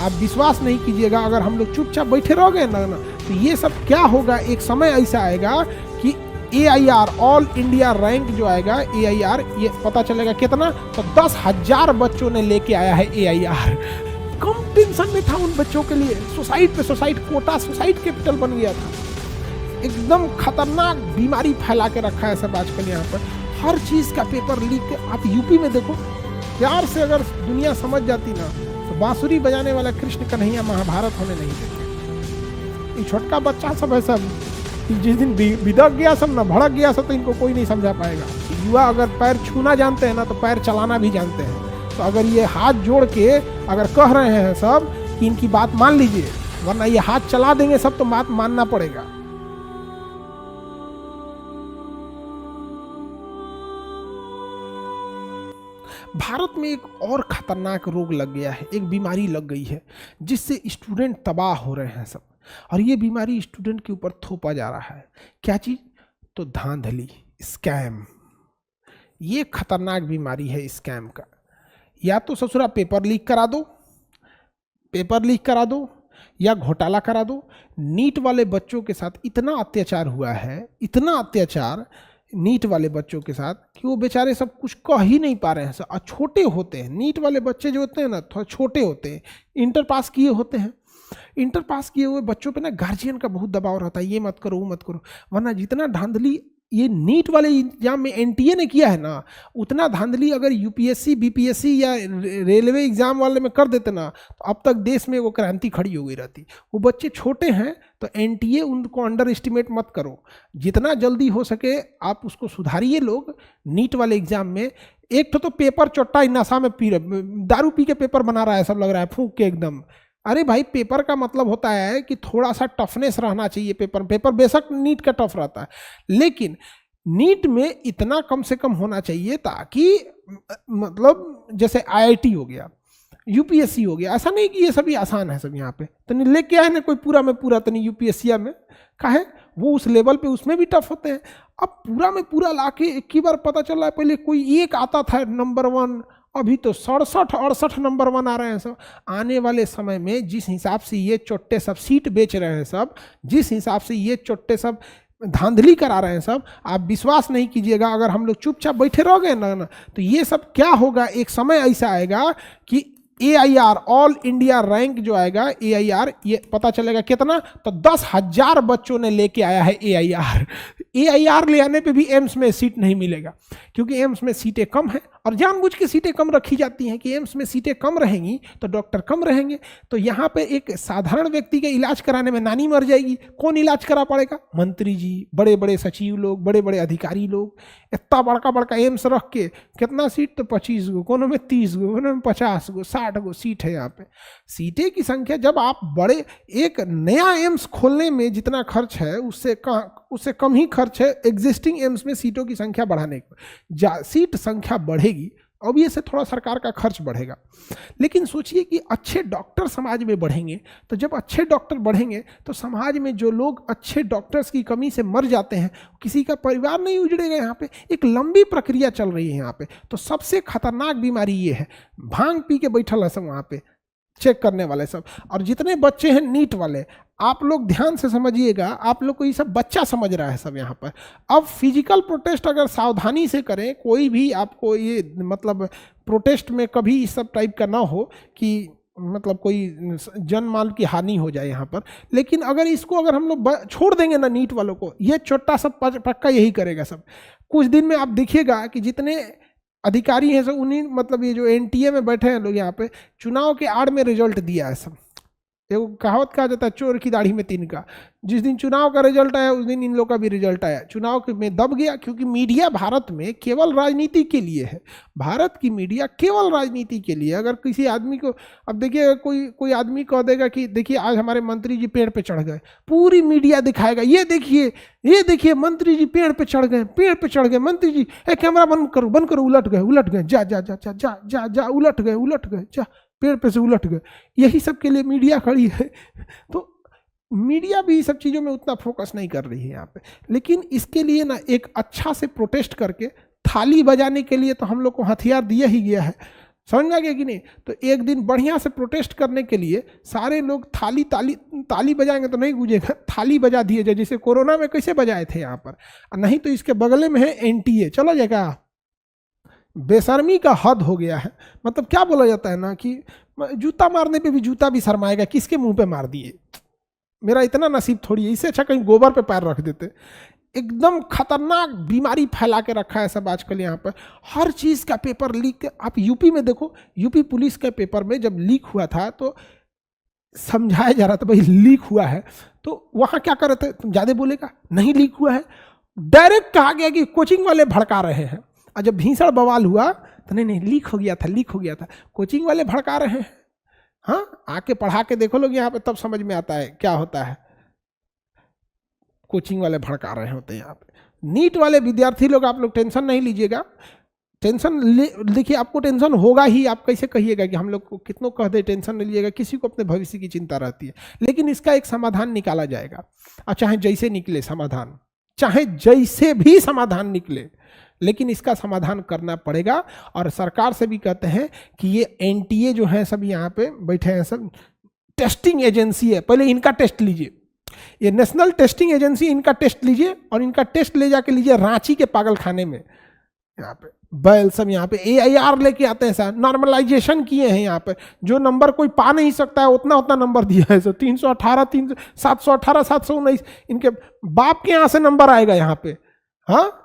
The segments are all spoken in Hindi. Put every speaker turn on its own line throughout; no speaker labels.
आप विश्वास नहीं कीजिएगा, अगर हम लोग चुपचाप बैठे रह गए ना तो ये सब क्या होगा, एक समय ऐसा आएगा कि AIR ऑल इंडिया रैंक जो आएगा AIR, ये पता चलेगा कितना, तो 10,000 बच्चों ने लेके आया है AIR। कम टेंशन में था उन बच्चों के लिए, सुसाइड पे सुसाइड, कोटा सुसाइड कैपिटल बन गया था। एकदम खतरनाक बीमारी फैला के रखा है सब आजकल यहाँ पर, हर चीज का पेपर लीक। आप यूपी में देखो, प्यार से अगर दुनिया समझ जाती ना तो बांसुरी बजाने वाला कृष्ण कन्हैया महाभारत होने नहीं देते। ये छोटका बच्चा सब है सब, जिस दिन बिदक गया सब ना, भड़क गया सब, तो इनको कोई नहीं समझा पाएगा। युवा अगर पैर छूना जानते हैं ना तो पैर चलाना भी जानते हैं। तो अगर ये हाथ जोड़ के अगर कह रहे हैं सब कि इनकी बात मान लीजिए, वरना ये हाथ चला देंगे सब, तो बात मानना पड़ेगा। भारत में एक और खतरनाक रोग लग गया है, एक बीमारी लग गई है जिससे स्टूडेंट तबाह हो रहे हैं सब, और ये बीमारी स्टूडेंट के ऊपर थोपा जा रहा है। क्या चीज? तो धांधली, स्कैम। ये खतरनाक बीमारी है स्कैम का। या तो ससुरा पेपर लीक करा दो, पेपर लीक करा दो, या घोटाला करा दो। नीट वाले बच्चों के साथ इतना अत्याचार हुआ है, इतना अत्याचार नीट वाले बच्चों के साथ कि वो बेचारे सब कुछ कह ही नहीं पा रहे हैं सब। छोटे होते हैं नीट वाले बच्चे जो होते हैं ना, थोड़ा छोटे होते हैं, इंटर पास किए होते हैं। इंटर पास किए हुए बच्चों पे ना गार्जियन का बहुत दबाव रहता है, ये मत करो वो मत करो, वरना जितना धांधली ये नीट वाले एग्जाम में NTA ने किया है ना, उतना धांधली अगर UPSC BPSC या रेलवे एग्जाम वाले में कर देते ना, तो अब तक देश में वो क्रांति खड़ी हो गई रहती। वो बच्चे छोटे हैं तो NTA उनको अंडर एस्टिमेट मत करो, जितना जल्दी हो सके आप उसको सुधारिए। लोग नीट वाले एग्जाम में एक तो पेपर चोट्टा नशा में पी रहे, दारू पी के पेपर बना रहा है सब, लग रहा है फूंक के एकदम। अरे भाई, पेपर का मतलब होता है कि थोड़ा सा टफनेस रहना चाहिए पेपर। पेपर बेशक नीट का टफ रहता है, लेकिन नीट में इतना कम से कम होना चाहिए ताकि मतलब जैसे IIT हो गया, UPSC हो गया, ऐसा नहीं कि ये सभी आसान है सब। यहाँ पे तनी लेके आए ना कोई पूरा में पूरा तनी UPSC में का है, वो उस लेवल पे उसमें भी टफ होते हैं। अब पूरा में पूरा लाके एक ही बार पता चल रहा है, पहले कोई एक आता था नंबर 1, अभी तो 67-68 नंबर 1 आ रहे हैं सब। आने वाले समय में जिस हिसाब से ये चोट्टे सब सीट बेच रहे हैं सब, जिस हिसाब से ये चोट्टे सब धांधली करा रहे हैं सब, आप विश्वास नहीं कीजिएगा, अगर हम लोग चुपचाप बैठे रह गए ना तो ये सब क्या होगा, एक समय ऐसा आएगा कि AIR ऑल इंडिया रैंक जो आएगा AIR, ये पता चलेगा कितना, तो 10,000 बच्चों ने लेके आया है AIR ले आने पे भी एम्स में सीट नहीं मिलेगा, क्योंकि एम्स में सीटें कम हैं, और जानबूझ के सीटें कम रखी जाती हैं कि एम्स में सीटें कम रहेंगी तो डॉक्टर कम रहेंगे। तो यहाँ पे एक साधारण व्यक्ति के इलाज कराने में नानी मर जाएगी, कौन इलाज करा पड़ेगा? मंत्री जी, बड़े बड़े सचिव लोग, बड़े बड़े अधिकारी लोग। इतना बड़का बड़का एम्स रख के कितना सीट, तो 25 गो, कोनो में 30 गो, कोनो में 50 गो, 60 गो सीट है यहाँ पे। सीटें की संख्या, जब आप बड़े एक नया एम्स खोलने में जितना खर्च है उससे कम ही खर्च है एग्जिस्टिंग एम्स में सीटों की संख्या बढ़ाने का। सीट संख्या बढ़ेगी, अब ये से थोड़ा सरकार का खर्च बढ़ेगा, लेकिन सोचिए कि अच्छे डॉक्टर समाज में बढ़ेंगे, तो जब अच्छे डॉक्टर बढ़ेंगे तो समाज में जो लोग अच्छे डॉक्टर्स की कमी से मर जाते हैं, किसी का परिवार नहीं उजड़ेगा। यहाँ पे एक लंबी प्रक्रिया चल रही है यहाँ पे। तो सबसे खतरनाक बीमारी ये है, भांग पी के बैठल है सब वहाँ पे चेक करने वाले सब। और जितने बच्चे हैं नीट वाले, आप लोग ध्यान से समझिएगा, आप लोग को ये सब बच्चा समझ रहा है सब यहाँ पर। अब फिजिकल प्रोटेस्ट अगर सावधानी से करें, कोई भी आपको ये मतलब प्रोटेस्ट में कभी इस सब टाइप का ना हो कि मतलब कोई जन माल की हानि हो जाए यहाँ पर। लेकिन अगर इसको अगर हम लोग छोड़ देंगे ना नीट वालों को, ये छोटा सब पक्का यही करेगा सब। कुछ दिन में आप देखिएगा कि जितने अधिकारी हैं सब, उन्हीं मतलब ये जो NTA में बैठे हैं लोग यहाँ पे, चुनाव के आड़ में रिजल्ट दिया है सब। एगो कहावत कहा जाता है, चोर की दाढ़ी में तिनका। जिस दिन चुनाव का रिजल्ट आया उस दिन इन लोग का भी रिजल्ट आया। चुनाव में दब गया, क्योंकि मीडिया भारत में केवल राजनीति के लिए है। भारत की मीडिया केवल राजनीति के लिए। अगर किसी आदमी को, अब देखिए कोई आदमी कह देगा कि देखिए आज हमारे मंत्री जी पेड़ पे चढ़ गए, पूरी मीडिया दिखाएगा, ये देखिए मंत्री जी पेड़ पे चढ़ गए, मंत्री जी, कैमरा बंद करो, उलट गए, जा, उलट गए, जा, पेड़ पे से उलट गए। यही सब के लिए मीडिया खड़ी है। तो मीडिया भी सब चीज़ों में उतना फोकस नहीं कर रही है यहाँ पे। लेकिन इसके लिए ना एक अच्छा से प्रोटेस्ट करके थाली बजाने के लिए तो हम लोग को हथियार दिया ही गया है। समझ में आ गया कि नहीं? तो एक दिन बढ़िया से प्रोटेस्ट करने के लिए सारे लोग ताली बजाएंगे तो नहीं गूंजेगा, थाली बजा दिए जाए, जैसे कोरोना में कैसे बजाए थे यहाँ पर। नहीं तो इसके बगले में है एनटीए, चला जाएगा। बेशर्मी का हद हो गया है। मतलब क्या बोला जाता है ना कि जूता मारने पे भी जूता भी शर्माएगा, किसके मुंह पे मार दिए, मेरा इतना नसीब थोड़ी है, इससे अच्छा कहीं गोबर पे पैर रख देते। एकदम खतरनाक बीमारी फैला के रखा है सब आजकल यहाँ पर। हर चीज़ का पेपर लीक। आप यूपी में देखो, यूपी पुलिस के पेपर में जब लीक हुआ था तो समझाया जा रहा था भाई लीक हुआ है, तो वहाँ क्या कर रहे थे, तुम ज़्यादा बोलेगा, नहीं लीक हुआ है, डायरेक्ट कहा गया कि कोचिंग वाले भड़का रहे हैं। और जब भीषण बवाल हुआ तो नहीं लीक हो गया था, लीक हो गया था, कोचिंग वाले भड़का रहे हैं। हाँ, आके पढ़ा के देखो लोग यहाँ पे, तब समझ में आता है क्या होता है। कोचिंग वाले भड़का रहे होते हैं यहाँ पे। नीट वाले विद्यार्थी लोग, आप लोग टेंशन नहीं लीजिएगा, टेंशन देखिए आपको टेंशन होगा ही, आप कैसे कहिएगा कि हम लोग को कितनों कह दे टेंशन नहीं लीजिएगा, किसी को अपने भविष्य की चिंता रहती है, लेकिन इसका एक समाधान निकाला जाएगा। और चाहे जैसे निकले समाधान, चाहे जैसे भी समाधान निकले, लेकिन इसका समाधान करना पड़ेगा। और सरकार से भी कहते हैं कि ये एनटीए जो है सब यहाँ पे बैठे हैं, सब टेस्टिंग एजेंसी है, पहले इनका टेस्ट लीजिए, ये नेशनल टेस्टिंग एजेंसी, इनका टेस्ट लीजिए, और इनका टेस्ट ले जाके लीजिए रांची के पागल खाने में। यहाँ पे बैल सब यहाँ पे AIR लेके आते हैं सर, नॉर्मलाइजेशन किए हैं यहाँ पे, जो नंबर कोई पा नहीं सकता है उतना उतना नंबर दिया है सर, 318 718 719, इनके बाप के यहाँ से नंबर आएगा यहाँ पे। हाँ,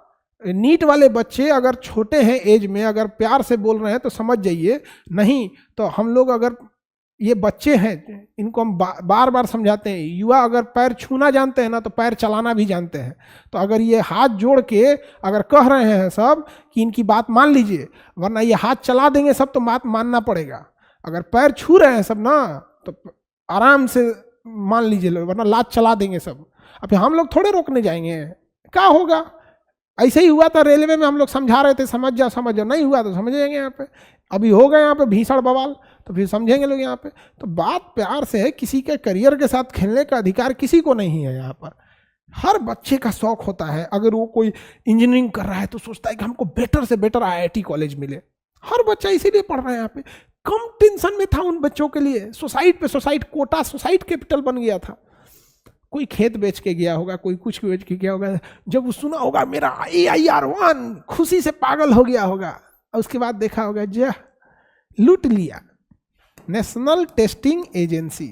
नीट वाले बच्चे अगर छोटे हैं एज में, अगर प्यार से बोल रहे हैं तो समझ जाइए, नहीं तो हम लोग, अगर ये बच्चे हैं इनको हम बार बार समझाते हैं, युवा अगर पैर छूना जानते हैं ना तो पैर चलाना भी जानते हैं। तो अगर ये हाथ जोड़ के अगर कह रहे हैं सब कि इनकी बात मान लीजिए, वरना ये हाथ चला देंगे सब तो बात मानना पड़ेगा। अगर पैर छू रहे हैं सब ना तो आराम से मान लीजिए, वरना लात चला देंगे सब। अब हम लोग थोड़े रोकने जाएंगे, क्या होगा। ऐसे ही हुआ था रेलवे में, हम लोग समझा रहे थे समझ जाओ समझ जाओ, नहीं हुआ तो समझ जाएंगे यहाँ पे। अभी हो गए यहाँ पे भीषण बवाल, तो फिर समझेंगे लोग यहाँ पे। तो बात प्यार से है, किसी के करियर के साथ खेलने का अधिकार किसी को नहीं है यहाँ पर। हर बच्चे का शौक होता है, अगर वो कोई इंजीनियरिंग कर रहा है तो सोचता है कि हमको बेटर से बेटर IIT कॉलेज मिले। हर बच्चा इसीलिए पढ़ रहा है यहाँ पे। कम टेंशन में था उन बच्चों के लिए, सोसाइट पे सोसाइट, कोटा सोसाइट कैपिटल बन गया था। कोई खेत बेच के गया होगा, कोई कुछ बेच के गया होगा, जब वो सुना होगा मेरा AIR1, खुशी से पागल हो गया होगा, और उसके बाद देखा होगा जा लूट लिया। नेशनल टेस्टिंग एजेंसी,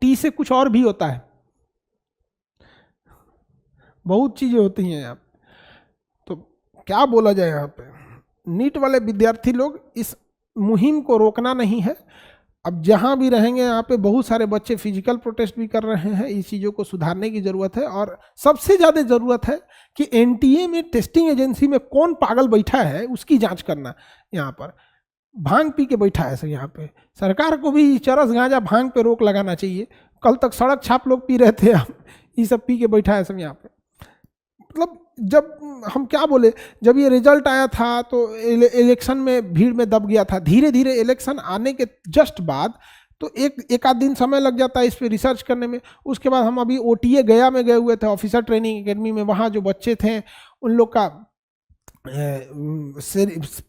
टी से कुछ और भी होता है, बहुत चीजें होती हैं यहाँ। तो क्या बोला जाए यहाँ पे, नीट वाले विद्यार्थी लोग, इस मुहिम को रोकना नहीं है। अब जहाँ भी रहेंगे यहाँ पे बहुत सारे बच्चे फिजिकल प्रोटेस्ट भी कर रहे हैं, इस चीज़ों को सुधारने की ज़रूरत है। और सबसे ज़्यादा ज़रूरत है कि एनटीए में, टेस्टिंग एजेंसी में कौन पागल बैठा है उसकी जांच करना। यहाँ पर भांग पी के बैठा है सर, यहाँ पे सरकार को भी चरस गांजा भांग पे रोक लगाना चाहिए। कल तक सड़क छाप लोग पी रहे थे, ये सब पी के बैठा है सब यहाँ पे। मतलब जब हम क्या बोले, जब ये रिजल्ट आया था तो इलेक्शन में भीड़ में दब गया था। धीरे धीरे इलेक्शन आने के जस्ट बाद तो एक आध दिन समय लग जाता है इस पर रिसर्च करने में। उसके बाद हम अभी OTA गया में गए हुए थे, ऑफिसर ट्रेनिंग एकेडमी में। वहाँ जो बच्चे थे उन लोग का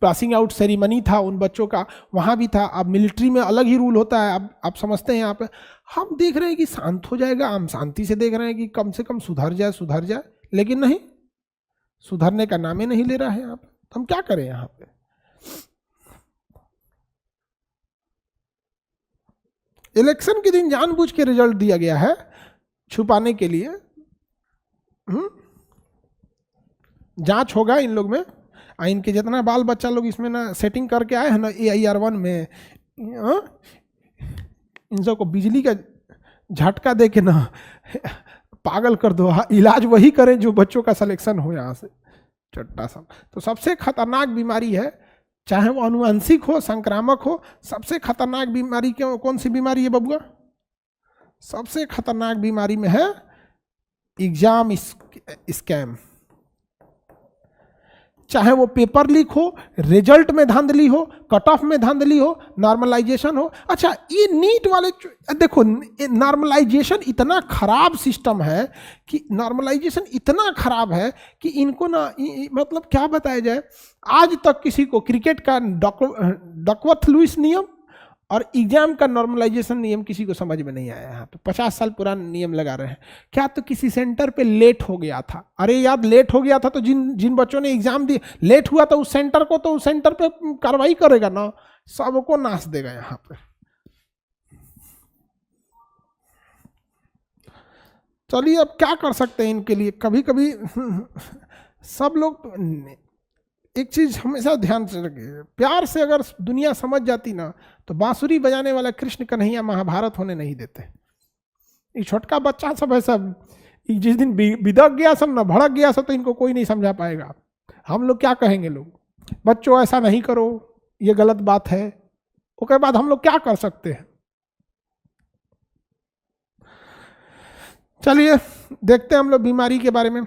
पासिंग आउट सेरेमनी था, उन बच्चों का वहाँ भी था। अब मिलिट्री में अलग ही रूल होता है, अब आप समझते हैं। यहाँ पे हम देख रहे हैं कि शांत हो जाएगा, हम शांति से देख रहे हैं कि कम से कम सुधर जाए, लेकिन नहीं, सुधरने का नाम ही नहीं ले रहा है यहाँ पे। तो हम क्या करें यहाँ पे। इलेक्शन के दिन जानबूझ के रिजल्ट दिया गया है छुपाने के लिए। जांच होगा इन लोग में, इनके जितना बाल बच्चा लोग इसमें ना सेटिंग करके आए हैं ना AIR1 में, इन सबको बिजली का झटका दे के ना पागल कर दो। इलाज वही करें जो बच्चों का सिलेक्शन हो यहाँ से, चट्टा सब। तो सबसे खतरनाक बीमारी है, चाहे वो अनुवांशिक हो, संक्रामक हो, सबसे खतरनाक बीमारी क्यों, कौन सी बीमारी है बबुआ? सबसे खतरनाक बीमारी में है एग्जाम स्कैम। चाहे वो पेपर लीक हो, रिजल्ट में धांधली हो, कट ऑफ में धांधली हो, नॉर्मलाइजेशन हो। अच्छा, ये नीट वाले देखो, नॉर्मलाइजेशन इतना खराब सिस्टम है कि नॉर्मलाइजेशन इतना खराब है कि इनको ना मतलब क्या बताया जाए, आज तक किसी को क्रिकेट का डकवर्थ लुईस नियम और एग्जाम का नॉर्मलाइजेशन नियम किसी को समझ में नहीं आया। यहाँ पे 50 साल पुराना नियम लगा रहे हैं। क्या तो किसी सेंटर पे लेट हो गया था, अरे यार लेट हो गया था तो जिन जिन बच्चों ने एग्जाम दिए लेट हुआ तो उस सेंटर को, तो उस सेंटर पे कार्रवाई करेगा ना, सबको नाश देगा यहाँ पे। चलिए अब क्या कर सकते हैं इनके लिए। कभी कभी सब लोग एक चीज हमेशा ध्यान से रखिए, प्यार से अगर दुनिया समझ जाती ना तो बांसुरी बजाने वाला कृष्ण कन्हैया महाभारत होने नहीं देते। ये छोटका बच्चा सब है, सब जिस दिन बिदक गया सब ना, भड़क गया सब, तो इनको कोई नहीं समझा पाएगा। हम लोग क्या कहेंगे, लोग बच्चों ऐसा नहीं करो, ये गलत बात है, उसके बाद हम लोग क्या कर सकते हैं। चलिए देखते हैं हम लोग बीमारी के बारे में।